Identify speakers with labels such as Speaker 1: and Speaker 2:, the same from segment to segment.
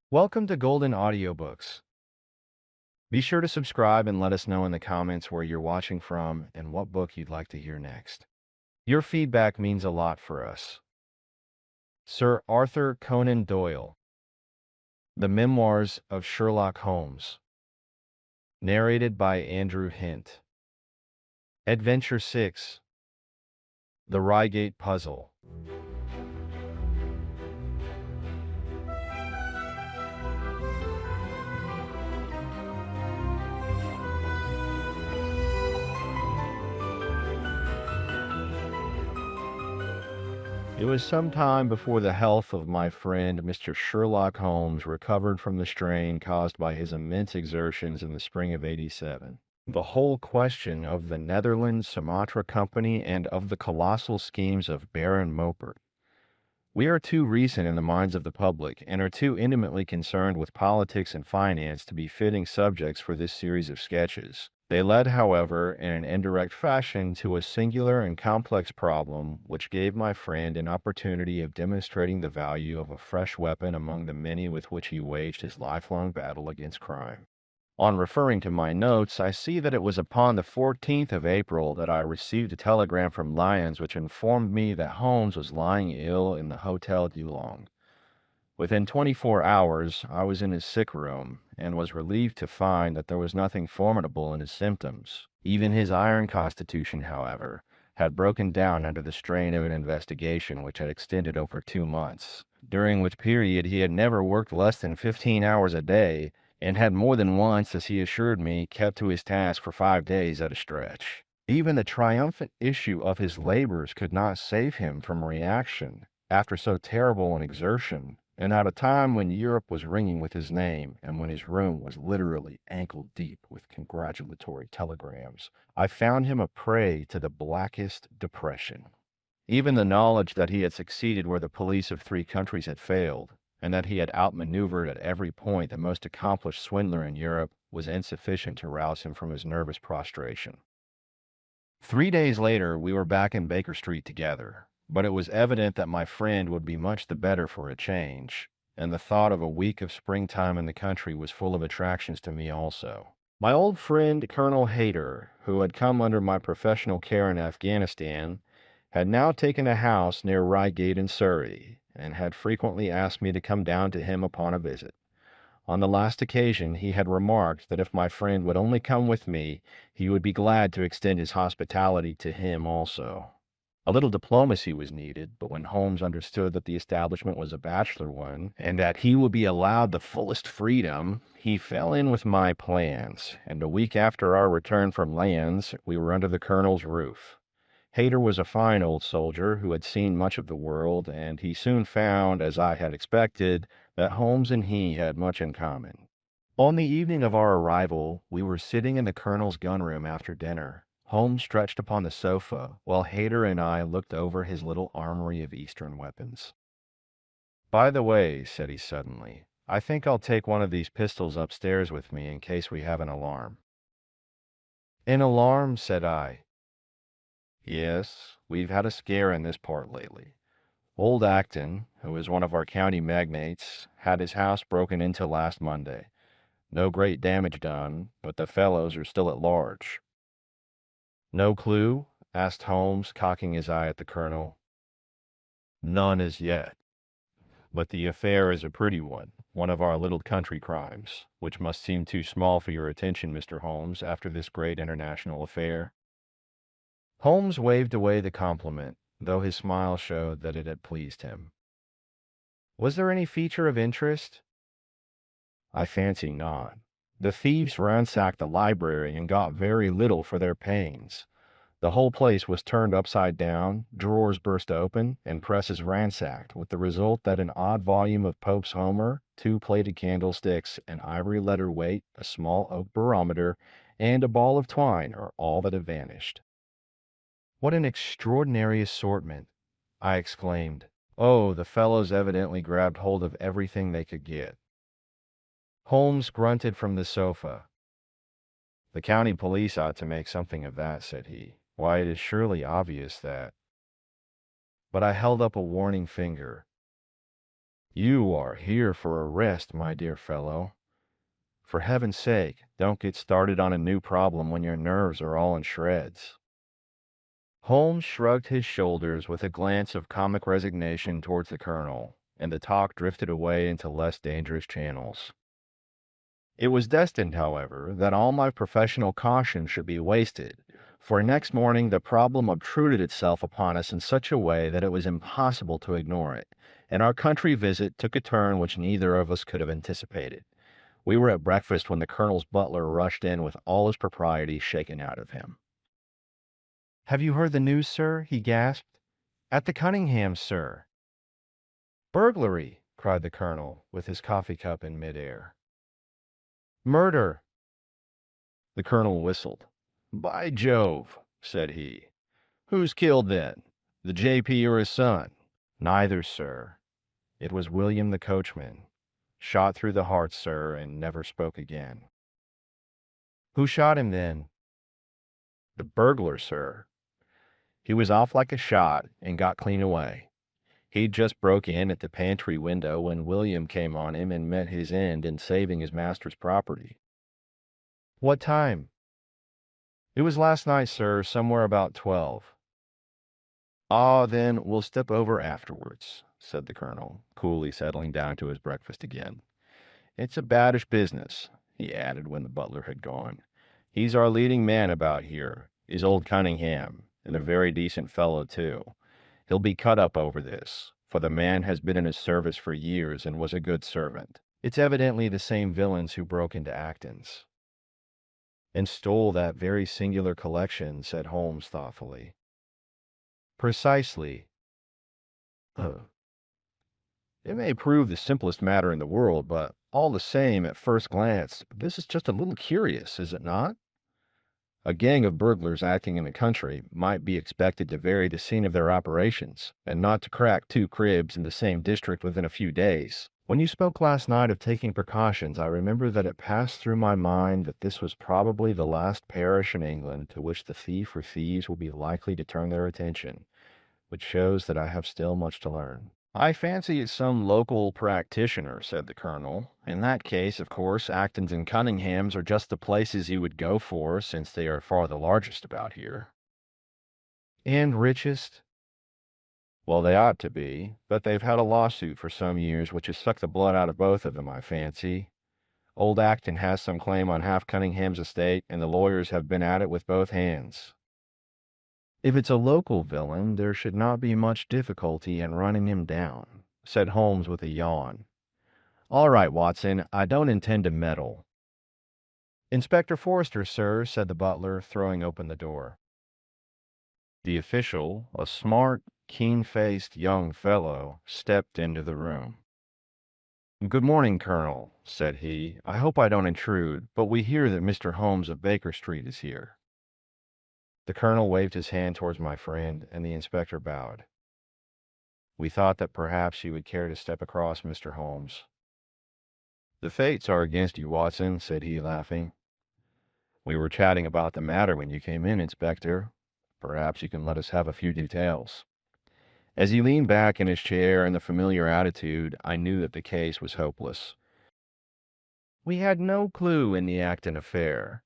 Speaker 1: Welcome to Golden Audiobooks. Be sure to subscribe and let us know in the comments where you're watching from and what book you'd like to hear next. Your feedback means a lot for us. Sir Arthur Conan Doyle, The Memoirs of Sherlock Holmes, narrated by Andrew Hint. Adventure 6, The Reigate Puzzle. It was some time before the health of my friend Mr. Sherlock Holmes recovered from the strain caused by his immense exertions in the spring of '87. The whole question of the Netherlands Sumatra Company and of the colossal schemes of Baron Mopert. We are too recent in the minds of the public and are too intimately concerned with politics and finance to be fitting subjects for this series of sketches. They led, however, in an indirect fashion to a singular and complex problem which gave my friend an opportunity of demonstrating the value of a fresh weapon among the many with which he waged his lifelong battle against crime. On referring to my notes, I see that it was upon the 14th of April that I received a telegram from Lyons which informed me that Holmes was lying ill in the Hotel Dulong. Within 24 hours, I was in his sick room, and was relieved to find that there was nothing formidable in his symptoms. Even his iron constitution, however, had broken down under the strain of an investigation which had extended over 2 months, during which period he had never worked less than 15 hours a day, and had more than once, as he assured me, kept to his task for 5 days at a stretch. Even the triumphant issue of his labors could not save him from reaction after so terrible an exertion, and at a time when Europe was ringing with his name, and when his room was literally ankle deep with congratulatory telegrams, I found him a prey to the blackest depression. Even the knowledge that he had succeeded where the police of 3 countries had failed, and that he had outmaneuvered at every point the most accomplished swindler in Europe, was insufficient to rouse him from his nervous prostration. 3 days later, we were back in Baker Street together. But it was evident that my friend would be much the better for a change, and the thought of a week of springtime in the country was full of attractions to me also. My old friend Colonel Hayter, who had come under my professional care in Afghanistan, had now taken a house near Reigate in Surrey, and had frequently asked me to come down to him upon a visit. On the last occasion he had remarked that if my friend would only come with me, he would be glad to extend his hospitality to him also. A little diplomacy was needed, but when Holmes understood that the establishment was a bachelor one, and that he would be allowed the fullest freedom, he fell in with my plans, and a week after our return from Lyons, we were under the Colonel's roof. Hayter was a fine old soldier who had seen much of the world, and he soon found, as I had expected, that Holmes and he had much in common. On the evening of our arrival, we were sitting in the Colonel's gun-room after dinner. Holmes stretched upon the sofa, while Hayter and I looked over his little armory of Eastern weapons. "By the way," said he suddenly, "I think I'll take one of these pistols upstairs with me in case we have an alarm." "An alarm?" said I. "Yes, we've had a scare in this part lately. Old Acton, who is one of our county magnates, had his house broken into last Monday. No great damage done, but the fellows are still at large." "No clue?" asked Holmes, cocking his eye at the Colonel. "None as yet. But the affair is a pretty one of our little country crimes, which must seem too small for your attention, Mr. Holmes, after this great international affair." Holmes waved away the compliment, though his smile showed that it had pleased him. "Was there any feature of interest?" "I fancy not. The thieves ransacked the library and got very little for their pains. The whole place was turned upside down, drawers burst open, and presses ransacked, with the result that an odd volume of Pope's Homer, 2 plated candlesticks, an ivory letter weight, a small oak barometer, and a ball of twine are all that have vanished." "What an extraordinary assortment!" I exclaimed. "Oh, the fellows evidently grabbed hold of everything they could get." Holmes grunted from the sofa. "The county police ought to make something of that," said he. "Why, it is surely obvious that—" But I held up a warning finger. You are here for arrest, my dear fellow. For heaven's sake, don't get started on a new problem when your nerves are all in shreds." Holmes shrugged his shoulders with a glance of comic resignation towards the colonel, and the talk drifted away into less dangerous channels. It was destined, however, that all my professional caution should be wasted, for next morning the problem obtruded itself upon us in such a way that it was impossible to ignore it, and our country visit took a turn which neither of us could have anticipated. We were at breakfast when the colonel's butler rushed in with all his propriety shaken out of him. "Have you heard the news, sir?" he gasped. "At the Cunninghams, sir." "Burglary!" cried the colonel, with his coffee cup in midair. "Murder!" The colonel whistled. "By Jove!" said he. "Who's killed then? The J.P. or his son?" "Neither, sir. It was William the coachman. Shot through the heart, sir, and never spoke again." "Who shot him, then?" "The burglar, sir. He was off like a shot and got clean away. He'd just broke in at the pantry window when William came on him and met his end in saving his master's property." "What time?" "It was last night, sir, somewhere about 12. "Ah, then we'll step over afterwards," said the colonel, coolly settling down to his breakfast again. "It's a baddish business," he added when the butler had gone. "He's our leading man about here, is old Cunningham, and a very decent fellow, too. He'll be cut up over this, for the man has been in his service for years and was a good servant. It's evidently the same villains who broke into Acton's." "And stole that very singular collection," said Holmes thoughtfully. "Precisely." "Huh. It may prove the simplest matter in the world, but all the same, at first glance, this is just a little curious, is it not? A gang of burglars acting in the country might be expected to vary the scene of their operations, and not to crack 2 cribs in the same district within a few days. When you spoke last night of taking precautions, I remember that it passed through my mind that this was probably the last parish in England to which the thief or thieves will be likely to turn their attention, which shows that I have still much to learn." "I fancy it's some local practitioner," said the colonel. "In that case, of course, Acton's and Cunningham's are just the places you would go for, since they are far the largest about here." "And richest?" "Well, they ought to be, but they've had a lawsuit for some years which has sucked the blood out of both of them, I fancy. Old Acton has some claim on half Cunningham's estate, and the lawyers have been at it with both hands." "If it's a local villain, there should not be much difficulty in running him down," said Holmes with a yawn. "All right, Watson, I don't intend to meddle." "Inspector Forster, sir," said the butler, throwing open the door. The official, a smart, keen-faced young fellow, stepped into the room. "Good morning, Colonel," said he. "I hope I don't intrude, but we hear that Mr. Holmes of Baker Street is here." The colonel waved his hand towards my friend, and the inspector bowed. "We thought that perhaps you would care to step across, Mr. Holmes." "The fates are against you, Watson," said he, laughing. "We were chatting about the matter when you came in, Inspector. Perhaps you can let us have a few details." As he leaned back in his chair in the familiar attitude, I knew that the case was hopeless. We had no clue in the Acton affair,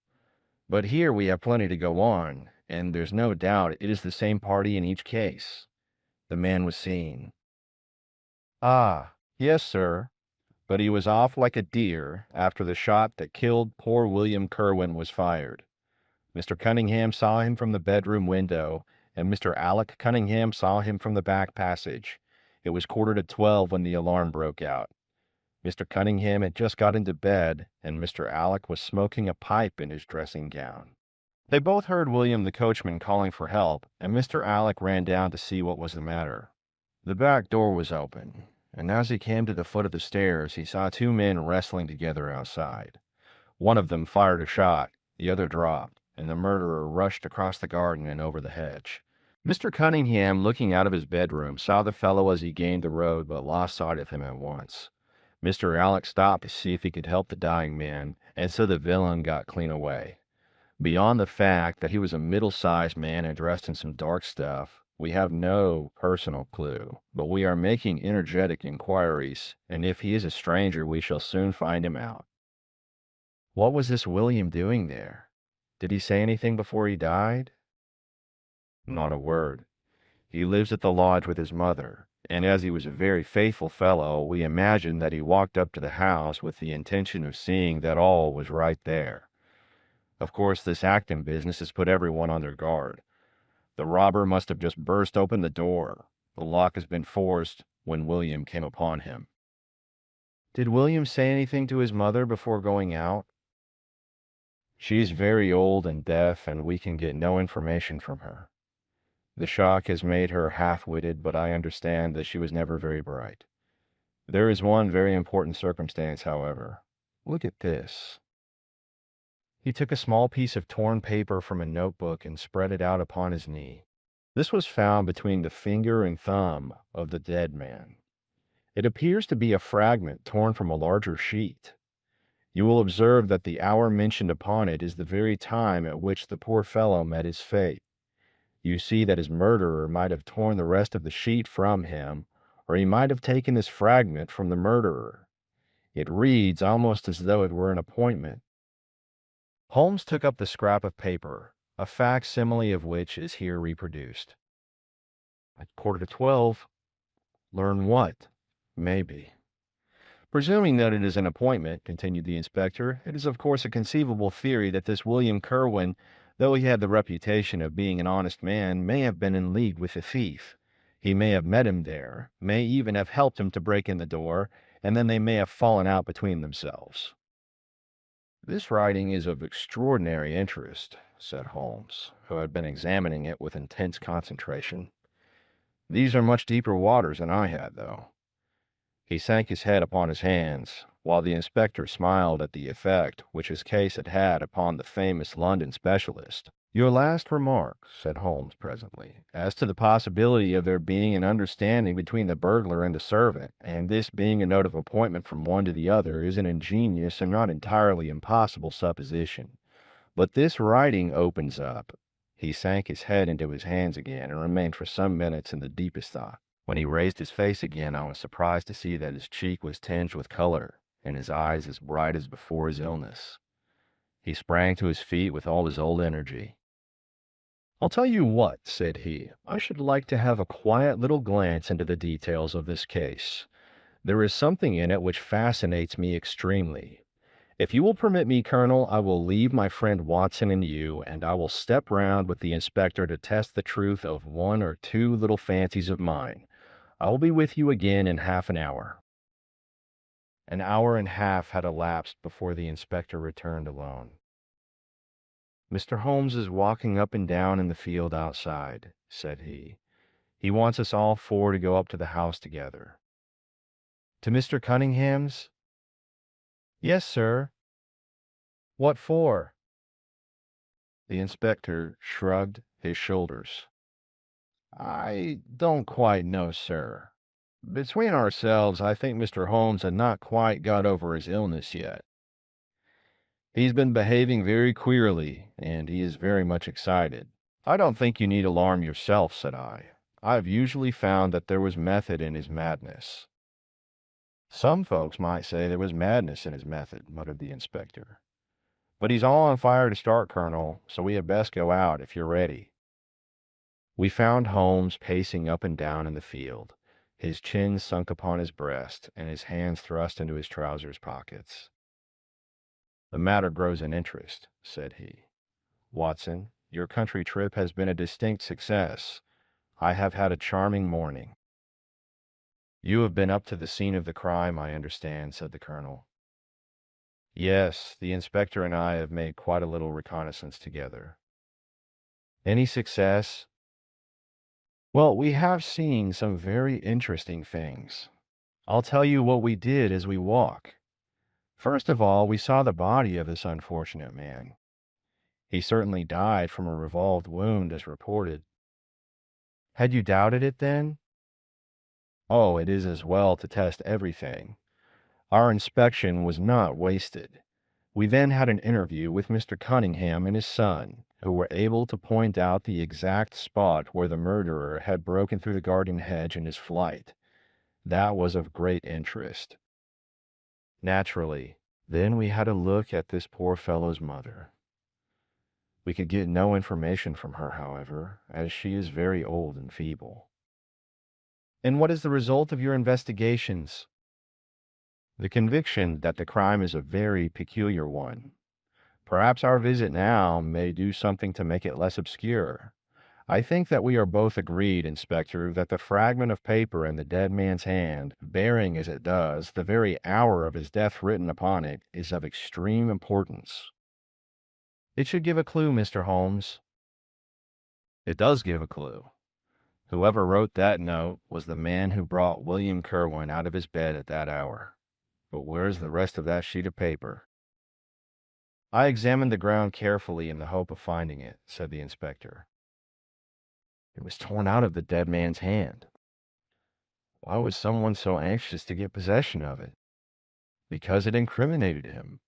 Speaker 1: but here we have plenty to go on, and there's no doubt it is the same party in each case. The man was seen. "Ah, yes, sir, but he was off like a deer after the shot that killed poor William Kerwin was fired. Mr. Cunningham saw him from the bedroom window, and Mr. Alec Cunningham saw him from the back passage. It was 11:45 when the alarm broke out. Mr. Cunningham had just got into bed, and Mr. Alec was smoking a pipe in his dressing gown. They both heard William the coachman calling for help, and Mr. Alec ran down to see what was the matter. The back door was open, and as he came to the foot of the stairs, he saw 2 men wrestling together outside. One of them fired a shot, the other dropped, and the murderer rushed across the garden and over the hedge. Mr. Cunningham, looking out of his bedroom, saw the fellow as he gained the road, but lost sight of him at once. Mr. Alec stopped to see if he could help the dying man, and so the villain got clean away. Beyond the fact that he was a middle-sized man and dressed in some dark stuff, We have no personal clue, but we are making energetic inquiries, and if he is a stranger, we shall soon find him out. What was this William doing there? Did he say anything before he died? Not a word. He lives at the lodge with his mother, and as he was a very faithful fellow, we imagine that he walked up to the house with the intention of seeing that all was right there. Of course, this acting business has put everyone on their guard. The robber must have just burst open the door. The lock has been forced when William came upon him. Did William say anything to his mother before going out? She's very old and deaf, and we can get no information from her. The shock has made her half-witted, but I understand that she was never very bright. There is one very important circumstance, however. Look at this. He took a small piece of torn paper from a notebook and spread it out upon his knee. This was found between the finger and thumb of the dead man. It appears to be a fragment torn from a larger sheet. You will observe that the hour mentioned upon it is the very time at which the poor fellow met his fate. You see that his murderer might have torn the rest of the sheet from him, or he might have taken this fragment from the murderer. It reads almost as though it were an appointment. Holmes took up the scrap of paper, a facsimile of which is here reproduced. At 11:45. Learn what? Maybe. Presuming that it is an appointment, continued the inspector, it is of course a conceivable theory that this William Kerwin, though he had the reputation of being an honest man, may have been in league with the thief. He may have met him there, may even have helped him to break in the door, and then they may have fallen out between themselves. This writing is of extraordinary interest, said Holmes, who had been examining it with intense concentration. These are much deeper waters than I had, though. He sank his head upon his hands, while the inspector smiled at the effect which his case had had upon the famous London specialist. Your last remark, said Holmes presently, as to the possibility of there being an understanding between the burglar and the servant, and this being a note of appointment from one to the other, is an ingenious and not entirely impossible supposition. But this writing opens up. He sank his head into his hands again and remained for some minutes in the deepest thought. When he raised his face again, I was surprised to see that his cheek was tinged with color, and his eyes as bright as before his illness. He sprang to his feet with all his old energy. I'll tell you what, said he, I should like to have a quiet little glance into the details of this case. There is something in it which fascinates me extremely. If you will permit me, Colonel, I will leave my friend Watson and you, and I will step round with the inspector to test the truth of one or two little fancies of mine. I will be with you again in half an hour. An hour and a half had elapsed before the inspector returned alone. Mr. Holmes is walking up and down in the field outside, said he. He wants us all four to go up to the house together. To Mr. Cunningham's? Yes, sir. What for? The inspector shrugged his shoulders. I don't quite know, sir. Between ourselves, I think Mr. Holmes had not quite got over his illness yet. He's been behaving very queerly, and he is very much excited. I don't think you need alarm yourself, said I. I've usually found that there was method in his madness. Some folks might say there was madness in his method, muttered the inspector. But he's all on fire to start, Colonel, so we had best go out if you're ready. We found Holmes pacing up and down in the field, his chin sunk upon his breast, and his hands thrust into his trousers pockets. The matter grows in interest, said he. Watson, your country trip has been a distinct success. I have had a charming morning. You have been up to the scene of the crime, I understand, said the colonel. Yes, the inspector and I have made quite a little reconnaissance together. Any success? Well, we have seen some very interesting things. I'll tell you what we did as we walk. First of all, we saw the body of this unfortunate man. He certainly died from a revolved wound, as reported. Had you doubted it, then? Oh, it is as well to test everything. Our inspection was not wasted. We then had an interview with Mr. Cunningham and his son, who were able to point out the exact spot where the murderer had broken through the garden hedge in his flight. That was of great interest. Naturally, then we had a look at this poor fellow's mother. We could get no information from her, however, as she is very old and feeble. And what is the result of your investigations? The conviction that the crime is a very peculiar one. Perhaps our visit now may do something to make it less obscure. I think that we are both agreed, Inspector, that the fragment of paper in the dead man's hand, bearing as it does the very hour of his death written upon it, is of extreme importance. It should give a clue, Mr. Holmes. It does give a clue. Whoever wrote that note was the man who brought William Kerwin out of his bed at that hour. But where's the rest of that sheet of paper? I examined the ground carefully in the hope of finding it, said the inspector. It was torn out of the dead man's hand. Why was someone so anxious to get possession of it? Because it incriminated him.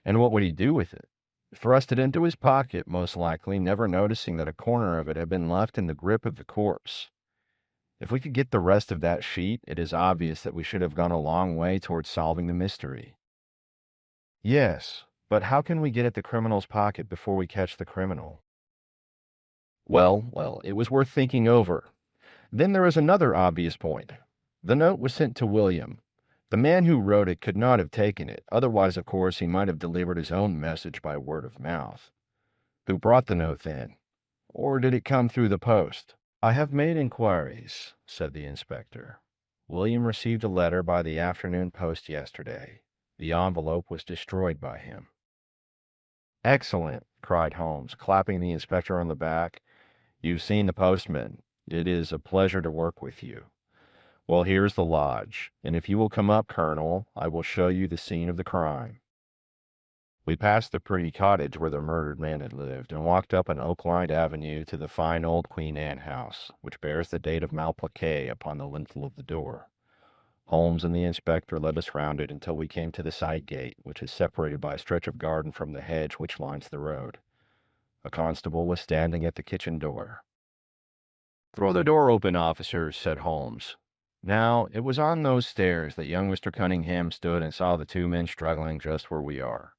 Speaker 1: And what would he do with it? Thrust it into his pocket, most likely, never noticing that a corner of it had been left in the grip of the corpse. If we could get the rest of that sheet, it is obvious that we should have gone a long way towards solving the mystery. Yes, but how can we get at the criminal's pocket before we catch the criminal? Well, it was worth thinking over. Then there is another obvious point. The note was sent to William. The man who wrote it could not have taken it. Otherwise, of course, he might have delivered his own message by word of mouth. Who brought the note then? Or did it come through the post? I have made inquiries, said the inspector. William received a letter by the afternoon post yesterday. The envelope was destroyed by him. Excellent, cried Holmes, clapping the inspector on the back. You've seen the postman. It is a pleasure to work with you. Well, here's the lodge, and if you will come up, Colonel, I will show you the scene of the crime. We passed the pretty cottage where the murdered man had lived, and walked up an oak-lined avenue to the fine old Queen Anne house, which bears the date of Malplaquet upon the lintel of the door. Holmes and the inspector led us round it until we came to the side gate, which is separated by a stretch of garden from the hedge which lines the road. A constable was standing at the kitchen door. "Throw the door open, officers," said Holmes. Now, it was on those stairs that young Mr. Cunningham stood and saw the two men struggling just where we are.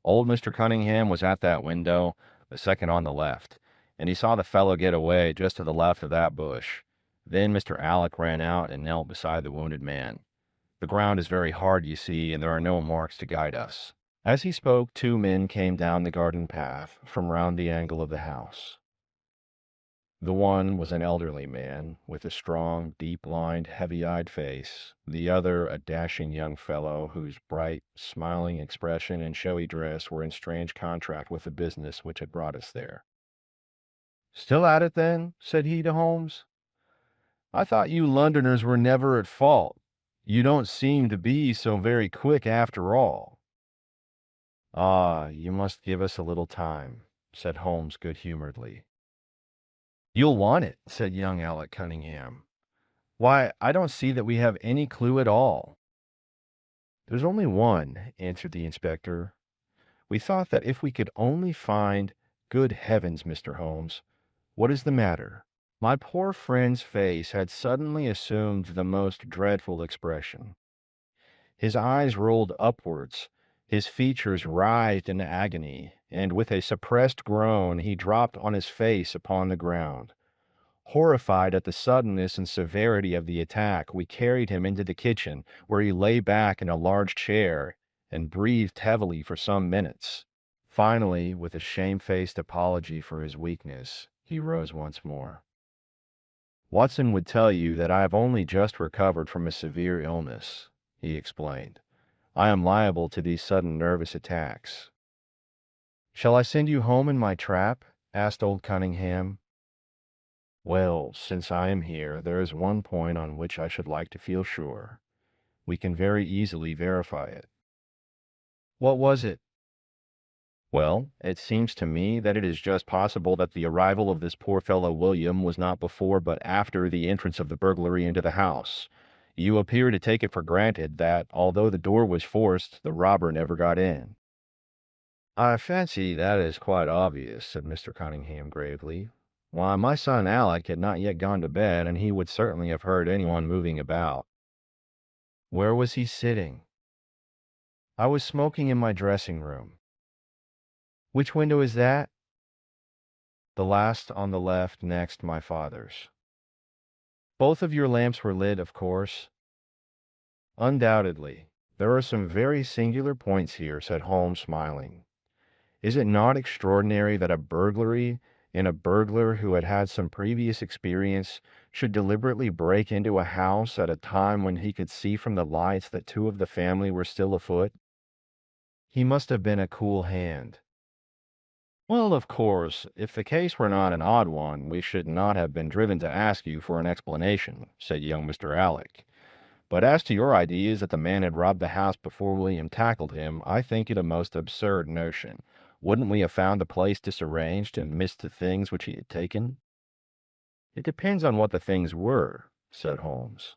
Speaker 1: Old Mr. Cunningham was at that window, the second on the left, and he saw the fellow get away just to the left of that bush. Then Mr. Alec ran out and knelt beside the wounded man. The ground is very hard, you see, and there are no marks to guide us. As he spoke, two men came down the garden path from round the angle of the house. The one was an elderly man, with a strong, deep-lined, heavy-eyed face. The other a dashing young fellow, whose bright, smiling expression and showy dress were in strange contrast with the business which had brought us there. "Still at it, then?" said he to Holmes. "I thought you Londoners were never at fault. You don't seem to be so very quick after all." "Ah, you must give us a little time," said Holmes good-humoredly. "You'll want it," said young Alec Cunningham. "Why, I don't see that we have any clue at all." "There's only one," answered the inspector. "We thought that if we could only find—" "Good heavens, Mr. Holmes, what is the matter?" My poor friend's face had suddenly assumed the most dreadful expression. His eyes rolled upwards, his features writhed in agony, and with a suppressed groan he dropped on his face upon the ground. Horrified at the suddenness and severity of the attack, we carried him into the kitchen, where he lay back in a large chair and breathed heavily for some minutes. Finally, with a shamefaced apology for his weakness, he rose once more. "Watson would tell you that I have only just recovered from a severe illness," he explained. "I am liable to these sudden nervous attacks." "Shall I send you home in my trap?" asked old Cunningham. "Well, since I am here, there is one point on which I should like to feel sure. We can very easily verify it." "What was it?" "Well, it seems to me that it is just possible that the arrival of this poor fellow William was not before but after the entrance of the burglary into the house. You appear to take it for granted that, although the door was forced, the robber never got in." I fancy that is quite obvious, said Mr. Cunningham gravely. Why, my son Alec had not yet gone to bed, and he would certainly have heard anyone moving about. Where was he sitting? I was smoking in my dressing room. Which window is that? The last on the left next my father's. Both of your lamps were lit, of course? Undoubtedly. There are some very singular points here, said Holmes, smiling. Is it not extraordinary that a burglary and a burglar who had had some previous experience should deliberately break into a house at a time when he could see from the lights that two of the family were still afoot? He must have been a cool hand. Well, of course, if the case were not an odd one, we should not have been driven to ask you for an explanation, said young Mr. Alec. But as to your ideas that the man had robbed the house before William tackled him, I think it a most absurd notion. Wouldn't we have found the place disarranged and missed the things which he had taken? It depends on what the things were, said Holmes.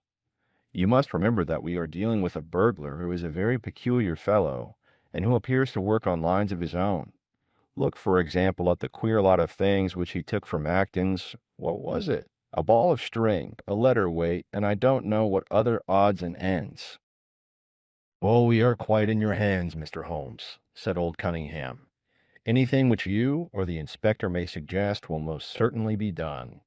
Speaker 1: You must remember that we are dealing with a burglar who is a very peculiar fellow, and who appears to work on lines of his own. Look, for example, at the queer lot of things which he took from Acton's. What was it? A ball of string, a letter weight, and I don't know what other odds and ends. Oh, we are quite in your hands, Mr. Holmes, said old Cunningham. Anything which you or the inspector may suggest will most certainly be done.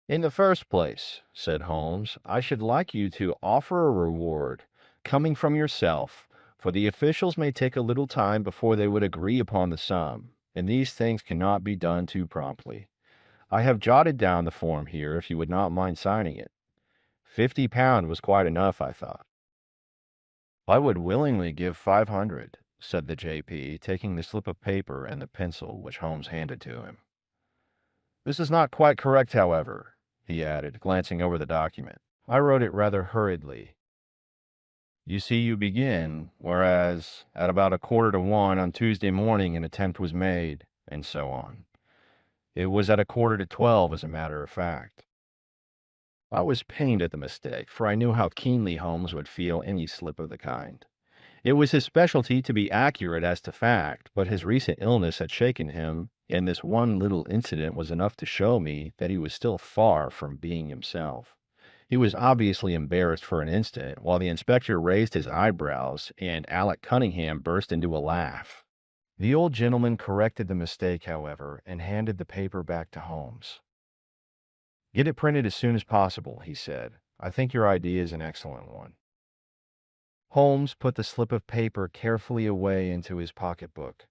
Speaker 1: In the first place, said Holmes, I should like you to offer a reward, coming from yourself, for the officials may take a little time before they would agree upon the sum, and these things cannot be done too promptly. I have jotted down the form here, if you would not mind signing it. £50 was quite enough, I thought. I would willingly give 500, said the J.P., taking the slip of paper and the pencil which Holmes handed to him. This is not quite correct, however, he added, glancing over the document. I wrote it rather hurriedly. You see, you begin, whereas at about 1:45 on Tuesday morning an attempt was made, and so on. It was at 11:45, as a matter of fact. I was pained at the mistake, for I knew how keenly Holmes would feel any slip of the kind. It was his specialty to be accurate as to fact, but his recent illness had shaken him, and this one little incident was enough to show me that he was still far from being himself. He was obviously embarrassed for an instant, while the inspector raised his eyebrows, and Alec Cunningham burst into a laugh. The old gentleman corrected the mistake, however, and handed the paper back to Holmes. Get it printed as soon as possible, he said. I think your idea is an excellent one. Holmes put the slip of paper carefully away into his pocketbook.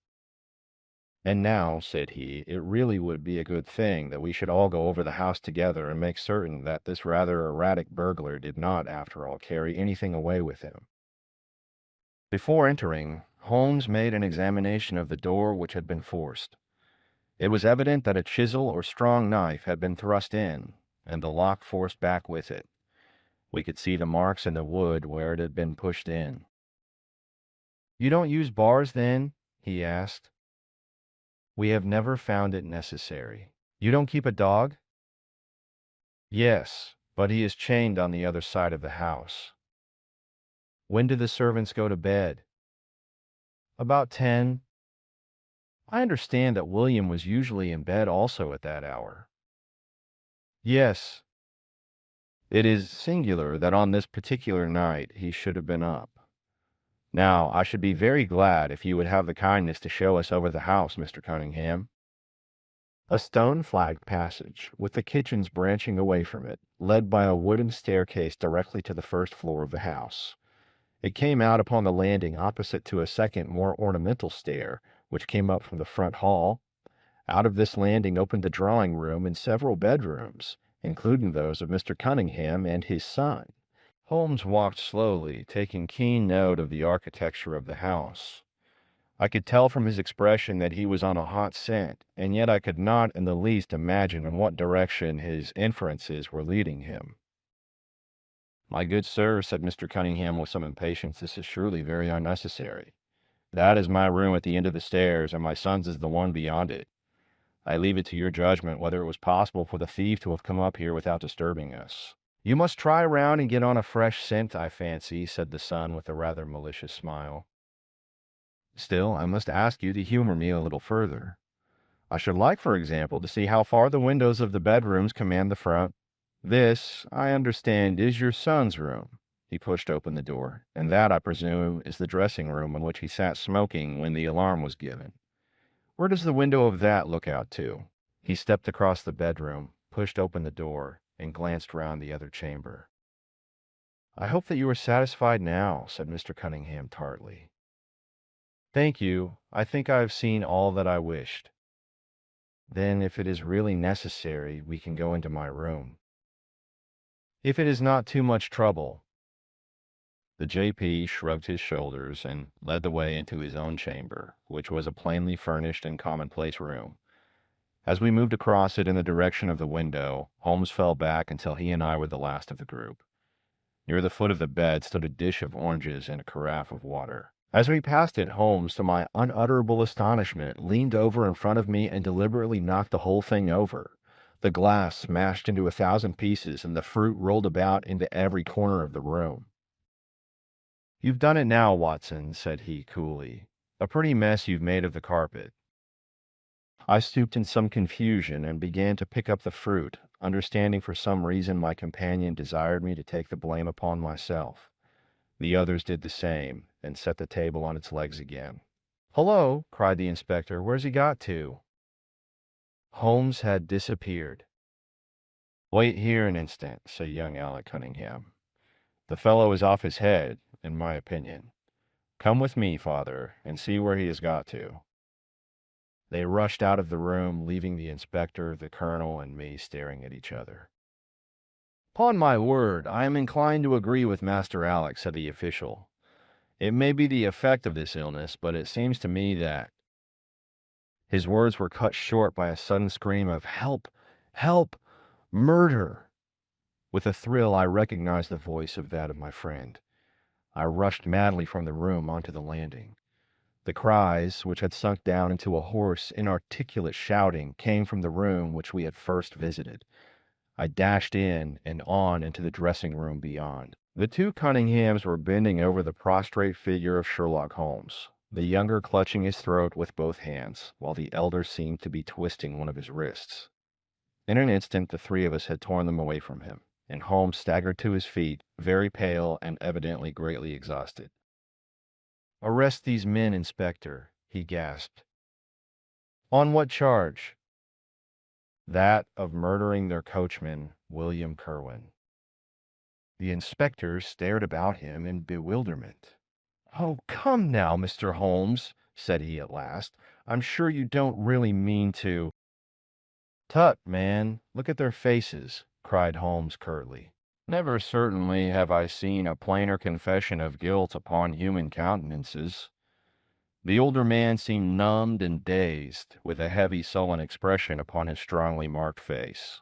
Speaker 1: And now, said he, it really would be a good thing that we should all go over the house together and make certain that this rather erratic burglar did not, after all, carry anything away with him. Before entering, Holmes made an examination of the door which had been forced. It was evident that a chisel or strong knife had been thrust in, and the lock forced back with it. We could see the marks in the wood where it had been pushed in. You don't use bars, then? He asked. We have never found it necessary. You don't keep a dog? Yes, but he is chained on the other side of the house. When do the servants go to bed? About 10. I understand that William was usually in bed also at that hour. Yes. It is singular that on this particular night he should have been up. Now, I should be very glad if you would have the kindness to show us over the house, Mr. Cunningham. A stone-flagged passage, with the kitchens branching away from it, led by a wooden staircase directly to the first floor of the house. It came out upon the landing opposite to a second, more ornamental stair, which came up from the front hall. Out of this landing opened the drawing-room and several bedrooms, including those of Mr. Cunningham and his son. Holmes walked slowly, taking keen note of the architecture of the house. I could tell from his expression that he was on a hot scent, and yet I could not in the least imagine in what direction his inferences were leading him. My good sir, said Mr. Cunningham with some impatience, this is surely very unnecessary. That is my room at the end of the stairs, and my son's is the one beyond it. I leave it to your judgment whether it was possible for the thief to have come up here without disturbing us. You must try round and get on a fresh scent, I fancy, said the son with a rather malicious smile. Still, I must ask you to humor me a little further. I should like, for example, to see how far the windows of the bedrooms command the front. This, I understand, is your son's room." He pushed open the door, "and that, I presume, is the dressing room in which he sat smoking when the alarm was given. Where does the window of that look out to?" He stepped across the bedroom, pushed open the door, and glanced round the other chamber. "I hope that you are satisfied now," said Mr. Cunningham tartly. "Thank you. I think I have seen all that I wished." "Then, if it is really necessary, we can go into my room." "If it is not too much trouble." The J.P. shrugged his shoulders and led the way into his own chamber, which was a plainly furnished and commonplace room. As we moved across it in the direction of the window, Holmes fell back until he and I were the last of the group. Near the foot of the bed stood a dish of oranges and a carafe of water. As we passed it, Holmes, to my unutterable astonishment, leaned over in front of me and deliberately knocked the whole thing over. The glass smashed into 1,000 pieces, and the fruit rolled about into every corner of the room. "You've done it now, Watson," said he coolly. "A pretty mess you've made of the carpet." I stooped in some confusion and began to pick up the fruit, understanding for some reason my companion desired me to take the blame upon myself. The others did the same, and set the table on its legs again. "Hullo!" cried the inspector. "Where's he got to?" Holmes had disappeared. "Wait here an instant," said young Alec Cunningham. "The fellow is off his head, in my opinion. Come with me, father, and see where he has got to." They rushed out of the room, leaving the inspector, the colonel, and me staring at each other. "'Pon my word, I am inclined to agree with Master Alec," said the official. "It may be the effect of this illness, but it seems to me that—" His words were cut short by a sudden scream of "Help! Help! Murder!" With a thrill, I recognized the voice of that of my friend. I rushed madly from the room onto the landing. The cries, which had sunk down into a hoarse, inarticulate shouting, came from the room which we had first visited. I dashed in and on into the dressing room beyond. The two Cunninghams were bending over the prostrate figure of Sherlock Holmes, the younger clutching his throat with both hands, while the elder seemed to be twisting one of his wrists. In an instant the three of us had torn them away from him, and Holmes staggered to his feet, very pale and evidently greatly exhausted. "Arrest these men, Inspector," he gasped. "On what charge?" "That of murdering their coachman, William Kerwin." The inspector stared about him in bewilderment. "Oh, come now, Mr. Holmes," said he at last. "I'm sure you don't really mean to—" "Tut, man, look at their faces," cried Holmes curtly. "Never certainly have I seen a plainer confession of guilt upon human countenances." The older man seemed numbed and dazed, with a heavy, sullen expression upon his strongly marked face.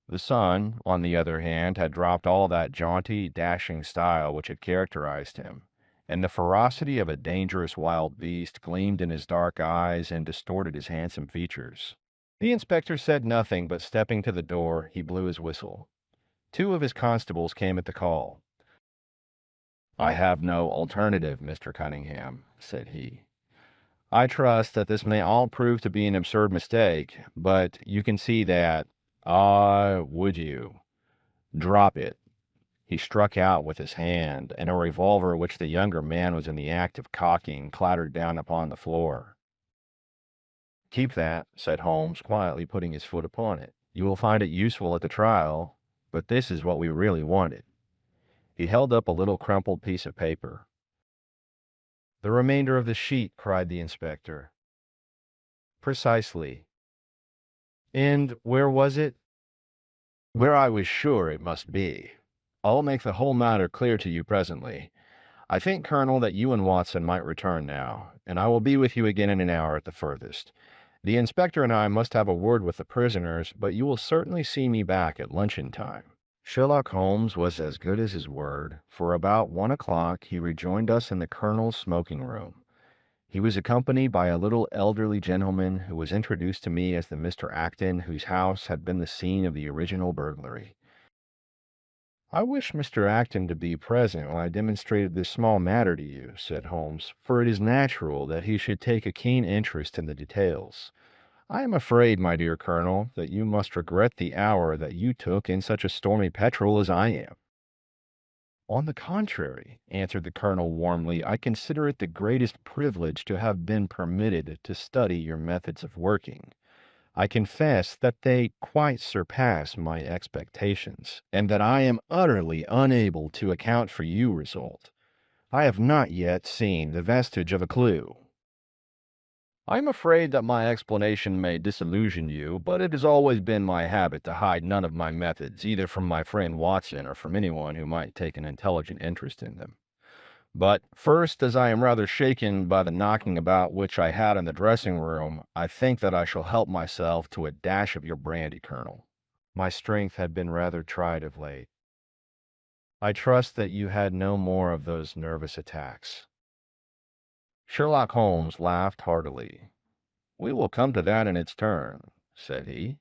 Speaker 1: The son, on the other hand, had dropped all that jaunty, dashing style which had characterized him, and the ferocity of a dangerous wild beast gleamed in his dark eyes and distorted his handsome features. The inspector said nothing, but stepping to the door, he blew his whistle. Two of his constables came at the call. "I have no alternative, Mr. Cunningham," said he. "I trust that this may all prove to be an absurd mistake, but you can see that—" "Ah, would you? Drop it." He struck out with his hand, and a revolver which the younger man was in the act of cocking clattered down upon the floor. "Keep that," said Holmes, quietly putting his foot upon it. "You will find it useful at the trial, but this is what we really wanted." He held up a little crumpled piece of paper. "The remainder of the sheet," cried the inspector. "Precisely. And where was it?" "Where I was sure it must be. I'll make the whole matter clear to you presently. I think, Colonel, that you and Watson might return now, and I will be with you again in an hour at the furthest. The inspector and I must have a word with the prisoners, but you will certainly see me back at luncheon time." Sherlock Holmes was as good as his word, for about 1 o'clock he rejoined us in the colonel's smoking room. He was accompanied by a little elderly gentleman who was introduced to me as the Mr. Acton whose house had been the scene of the original burglary. I wish Mr. Acton to be present when I demonstrated this small matter to you, said Holmes, for it is natural that he should take a keen interest in the details. I am afraid, my dear Colonel, that you must regret the hour that you took in such a stormy petrel as I am. On the contrary, answered the Colonel warmly, I consider it the greatest privilege to have been permitted to study your methods of working. I confess that they quite surpass my expectations, and that I am utterly unable to account for your result. I have not yet seen the vestige of a clue. I am afraid that my explanation may disillusion you, but it has always been my habit to hide none of my methods, either from my friend Watson or from anyone who might take an intelligent interest in them. But first, as I am rather shaken by the knocking about which I had in the dressing room, I think that I shall help myself to a dash of your brandy, Colonel. My strength had been rather tried of late. I trust that you had no more of those nervous attacks. Sherlock Holmes laughed heartily. We will come to that in its turn, said he.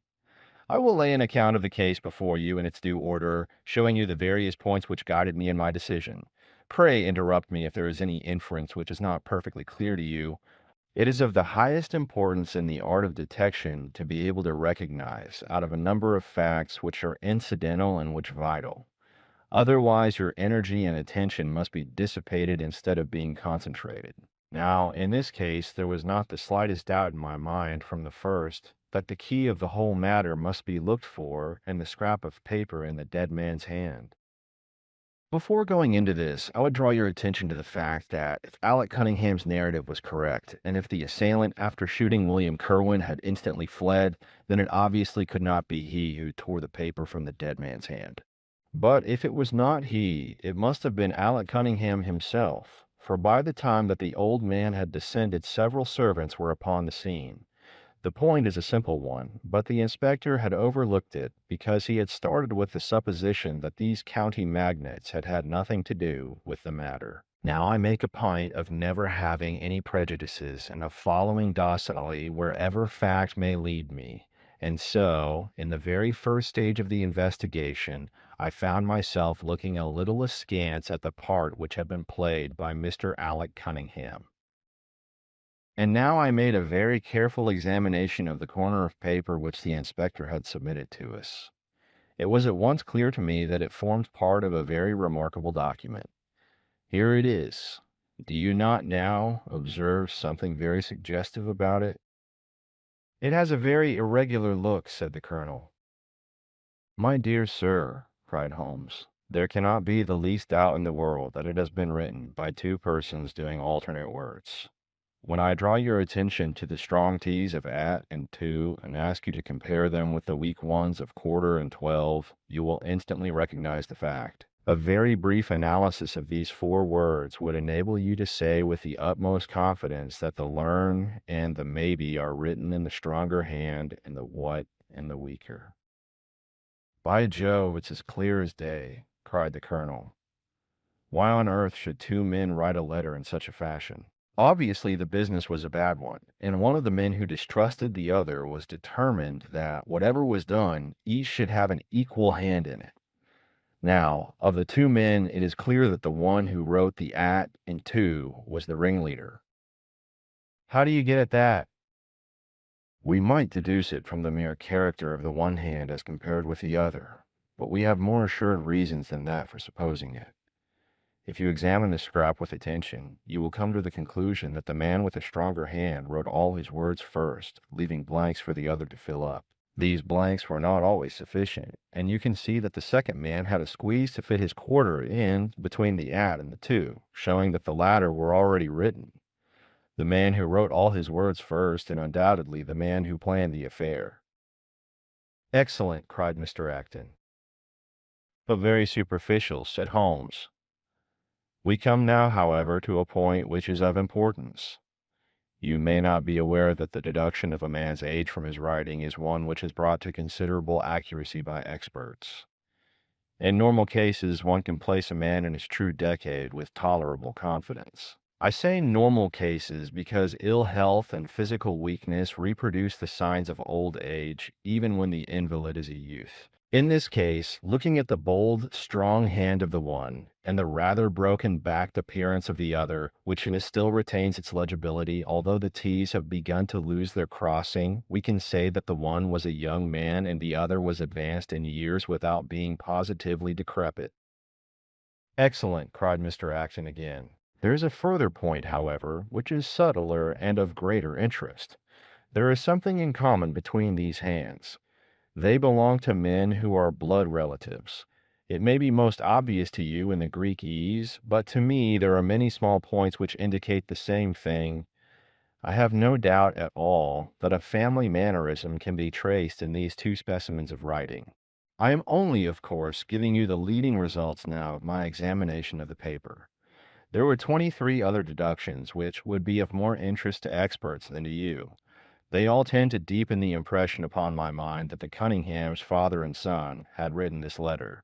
Speaker 1: I will lay an account of the case before you in its due order, showing you the various points which guided me in my decision. Pray interrupt me if there is any inference which is not perfectly clear to you. It is of the highest importance in the art of detection to be able to recognize out of a number of facts which are incidental and which vital. Otherwise, your energy and attention must be dissipated instead of being concentrated. Now, in this case, there was not the slightest doubt in my mind from the first that the key of the whole matter must be looked for in the scrap of paper in the dead man's hand. Before going into this, I would draw your attention to the fact that if Alec Cunningham's narrative was correct, and if the assailant, after shooting William Kerwin, had instantly fled, then it obviously could not be he who tore the paper from the dead man's hand. But if it was not he, it must have been Alec Cunningham himself, for by the time that the old man had descended, several servants were upon the scene. The point is a simple one, but the inspector had overlooked it because he had started with the supposition that these county magnates had had nothing to do with the matter. Now I make a point of never having any prejudices and of following docilely wherever fact may lead me. And so, in the very first stage of the investigation, I found myself looking a little askance at the part which had been played by Mr. Alec Cunningham. And now I made a very careful examination of the corner of paper which the inspector had submitted to us. It was at once clear to me that it formed part of a very remarkable document. Here it is. Do you not now observe something very suggestive about it? It has a very irregular look, said the colonel. My dear sir, cried Holmes, there cannot be the least doubt in the world that it has been written by two persons doing alternate words. When I draw your attention to the strong T's of at and to, and ask you to compare them with the weak ones of quarter and 12, you will instantly recognize the fact. A very brief analysis of these four words would enable you to say with the utmost confidence that the learn and the maybe are written in the stronger hand and the what in the weaker. By Jove, it's as clear as day, cried the colonel. Why on earth should two men write a letter in such a fashion? Obviously, the business was a bad one, and one of the men who distrusted the other was determined that, whatever was done, each should have an equal hand in it. Now, of the two men, it is clear that the one who wrote the at and to was the ringleader. How do you get at that? We might deduce it from the mere character of the one hand as compared with the other, but we have more assured reasons than that for supposing it. If you examine the scrap with attention, you will come to the conclusion that the man with the stronger hand wrote all his words first, leaving blanks for the other to fill up. These blanks were not always sufficient, and you can see that the second man had a squeeze to fit his quarter in between the at and the to, showing that the latter were already written. The man who wrote all his words first, and undoubtedly the man who planned the affair. Excellent, cried Mr. Acton. But very superficial, said Holmes. We come now, however, to a point which is of importance. You may not be aware that the deduction of a man's age from his writing is one which is brought to considerable accuracy by experts. In normal cases, one can place a man in his true decade with tolerable confidence. I say normal cases because ill health and physical weakness reproduce the signs of old age even when the invalid is a youth. In this case, looking at the bold, strong hand of the one and the rather broken backed appearance of the other, which still retains its legibility, although the T's have begun to lose their crossing, we can say that the one was a young man and the other was advanced in years without being positively decrepit. Excellent, cried Mr. Acton again. There is a further point, however, which is subtler and of greater interest. There is something in common between these hands. They belong to men who are blood relatives. It may be most obvious to you in the Greek E's, but to me there are many small points which indicate the same thing. I have no doubt at all that a family mannerism can be traced in these two specimens of writing. I am only, of course, giving you the leading results now of my examination of the paper. There were 23 other deductions which would be of more interest to experts than to you. They all tend to deepen the impression upon my mind that the Cunninghams, father and son, had written this letter.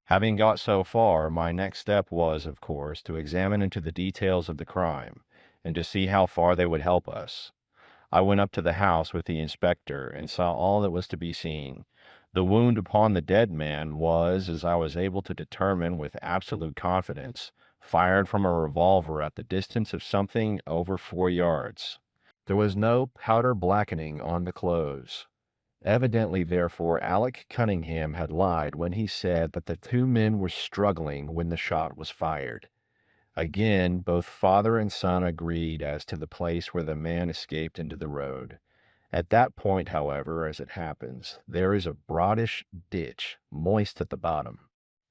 Speaker 1: Having got so far, my next step was, of course, to examine into the details of the crime, and to see how far they would help us. I went up to the house with the inspector, and saw all that was to be seen. The wound upon the dead man was, as I was able to determine with absolute confidence, fired from a revolver at the distance of something over 4 yards. There was no powder blackening on the clothes. Evidently, therefore, Alec Cunningham had lied when he said that the two men were struggling when the shot was fired. Again, both father and son agreed as to the place where the man escaped into the road. At that point, however, as it happens, there is a broadish ditch, moist at the bottom.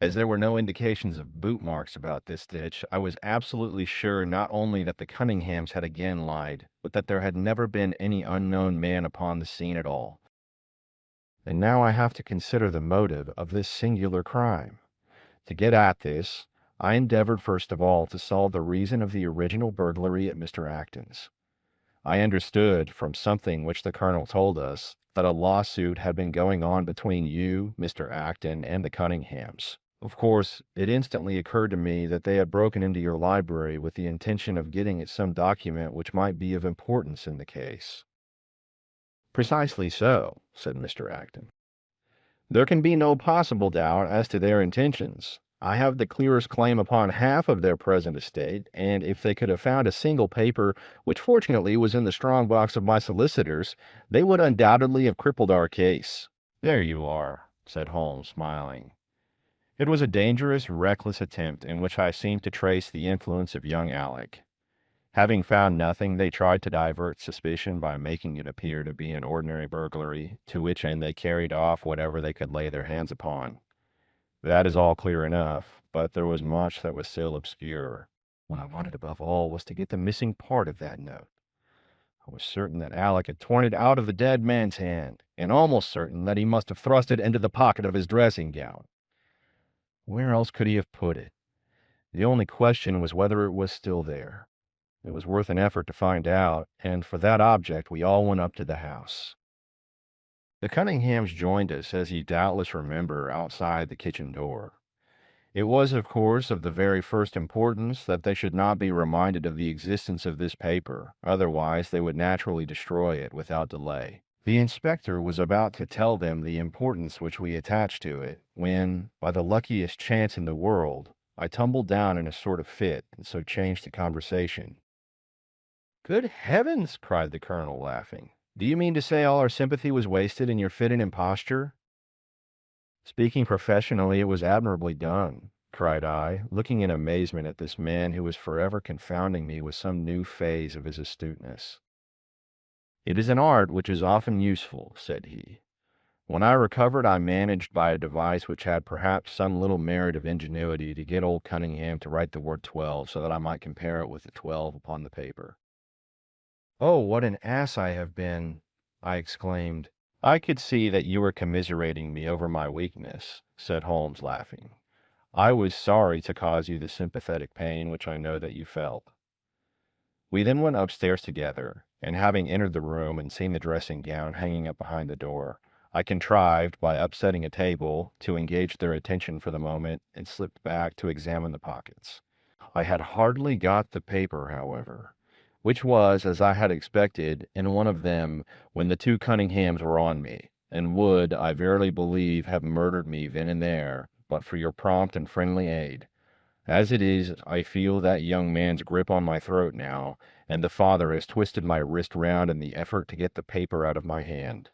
Speaker 1: As there were no indications of boot marks about this ditch, I was absolutely sure not only that the Cunninghams had again lied, but that there had never been any unknown man upon the scene at all. And now I have to consider the motive of this singular crime. To get at this, I endeavored first of all to solve the reason of the original burglary at Mr. Acton's. I understood, from something which the Colonel told us, that a lawsuit had been going on between you, Mr. Acton, and the Cunninghams. Of course, it instantly occurred to me that they had broken into your library with the intention of getting at some document which might be of importance in the case. Precisely so, said Mr. Acton. There can be no possible doubt as to their intentions. I have the clearest claim upon half of their present estate, and if they could have found a single paper, which fortunately was in the strong box of my solicitors, they would undoubtedly have crippled our case. There you are, said Holmes, smiling. It was a dangerous, reckless attempt in which I seemed to trace the influence of young Alec. Having found nothing, they tried to divert suspicion by making it appear to be an ordinary burglary, to which end they carried off whatever they could lay their hands upon. That is all clear enough, but there was much that was still obscure. What I wanted above all was to get the missing part of that note. I was certain that Alec had torn it out of the dead man's hand, and almost certain that he must have thrust it into the pocket of his dressing gown. Where else could he have put it? The only question was whether it was still there. It was worth an effort to find out, and for that object we all went up to the house. The Cunninghams joined us, as you doubtless remember, outside the kitchen door. It was, of course, of the very first importance that they should not be reminded of the existence of this paper, otherwise they would naturally destroy it without delay. The inspector was about to tell them the importance which we attached to it, when, by the luckiest chance in the world, I tumbled down in a sort of fit, and so changed the conversation. Good heavens! Cried the Colonel, laughing. Do you mean to say all our sympathy was wasted in your fit and imposture? Speaking professionally, it was admirably done, cried I, looking in amazement at this man who was forever confounding me with some new phase of his astuteness. It is an art which is often useful, said he. When I recovered, I managed by a device which had perhaps some little merit of ingenuity to get old Cunningham to write the word 12 so that I might compare it with the 12 upon the paper. Oh, what an ass I have been! I exclaimed. I could see that you were commiserating me over my weakness, said Holmes, laughing. I was sorry to cause you the sympathetic pain which I know that you felt. We then went upstairs together, and having entered the room and seen the dressing gown hanging up behind the door, I contrived, by upsetting a table, to engage their attention for the moment, and slipped back to examine the pockets. I had hardly got the paper, however, which was, as I had expected, in one of them, when the two Cunninghams were on me, and would, I verily believe, have murdered me then and there, but for your prompt and friendly aid. As it is, I feel that young man's grip on my throat now, and the father has twisted my wrist round in the effort to get the paper out of my hand.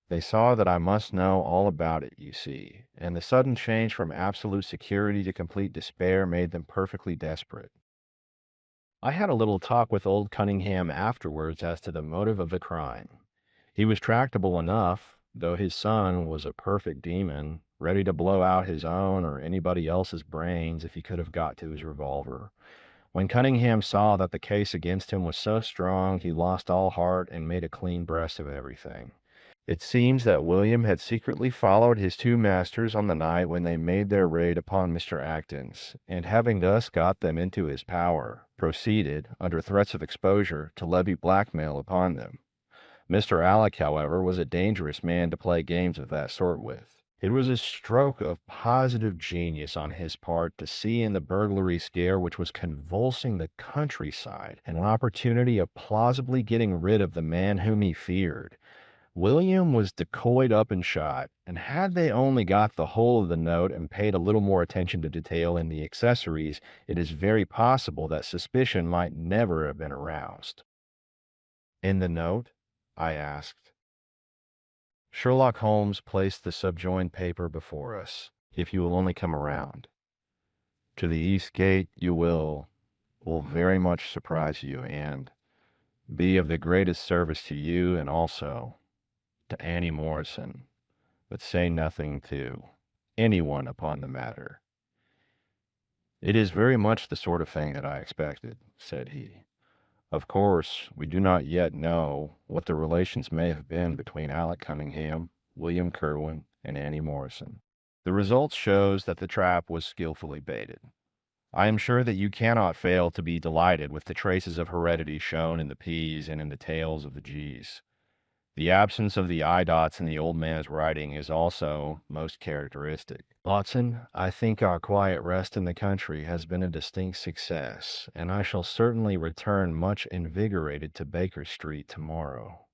Speaker 1: They saw that I must know all about it, you see, and the sudden change from absolute security to complete despair made them perfectly desperate. I had a little talk with old Cunningham afterwards as to the motive of the crime. He was tractable enough, though his son was a perfect demon, ready to blow out his own or anybody else's brains if he could have got to his revolver. When Cunningham saw that the case against him was so strong, he lost all heart and made a clean breast of everything. It seems that William had secretly followed his two masters on the night when they made their raid upon Mr. Acton's, and having thus got them into his power, proceeded, under threats of exposure, to levy blackmail upon them. Mr. Alec, however, was a dangerous man to play games of that sort with. It was a stroke of positive genius on his part to see in the burglary scare which was convulsing the countryside an opportunity of plausibly getting rid of the man whom he feared. William was decoyed up and shot, and had they only got the whole of the note and paid a little more attention to detail in the accessories, it is very possible that suspicion might never have been aroused. In the note? I asked. Sherlock Holmes placed the subjoined paper before us. If you will only come around. To the east gate you will very much surprise you and be of the greatest service to you and also to Annie Morrison, but say nothing to anyone upon the matter. It is very much the sort of thing that I expected, said he. Of course, we do not yet know what the relations may have been between Alec Cunningham, William Kerwin, and Annie Morrison. The result shows that the trap was skillfully baited. I am sure that you cannot fail to be delighted with the traces of heredity shown in the P's and in the tails of the G's. The absence of the eye dots in the old man's writing is also most characteristic. Watson, I think our quiet rest in the country has been a distinct success, and I shall certainly return much invigorated to Baker Street tomorrow.